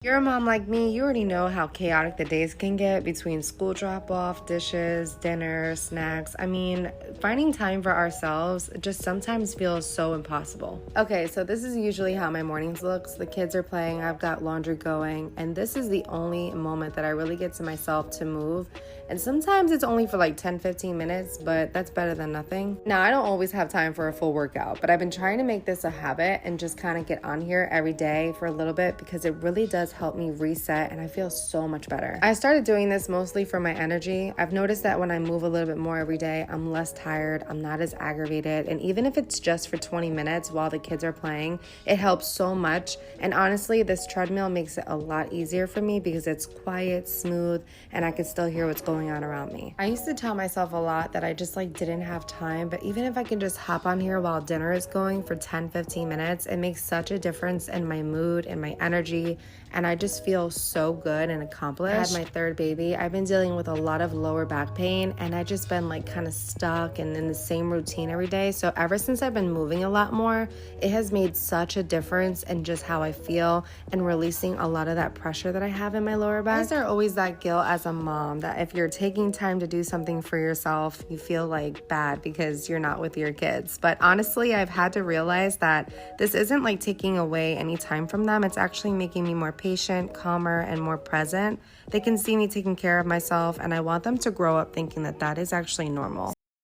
You're a mom like me, you already know how chaotic the days can get between school drop-off, dishes, dinner, snacks. I mean, finding time for ourselves just sometimes feels so impossible. Okay, so this is usually how my mornings looks. The kids are playing, I've got laundry going, and this is the only moment that I really get to myself to move. And sometimes it's only for like 10-15 minutes, but that's better than nothing. Now, I don't always have time for a full workout, but I've been trying to make this a habit and just kind of get on here every day for a little bit because it really does help me reset and I feel so much better. I started doing this mostly for my energy. I've noticed that when I move a little bit more every day, I'm less tired, I'm not as aggravated, and even if it's just for 20 minutes while the kids are playing, it helps so much. And honestly, this treadmill makes it a lot easier for me because it's quiet, smooth, and I can still hear what's going on around me. I used to tell myself a lot that I just didn't have time, but even if I can just hop on here while dinner is going for 10-15 minutes, it makes such a difference in my mood and my energy, and I just feel so good and accomplished. I had my third baby. I've been dealing with a lot of lower back pain, and I just been kind of stuck and in the same routine every day. So ever since I've been moving a lot more, it has made such a difference in just how I feel and releasing a lot of that pressure that I have in my lower back. There's always that guilt as a mom that if you're taking time to do something for yourself, you feel bad because you're not with your kids. But honestly, I've had to realize that this isn't taking away any time from them. It's actually making me more patient, calmer, and more present. They can see me taking care of myself, and I want them to grow up thinking that that is actually normal.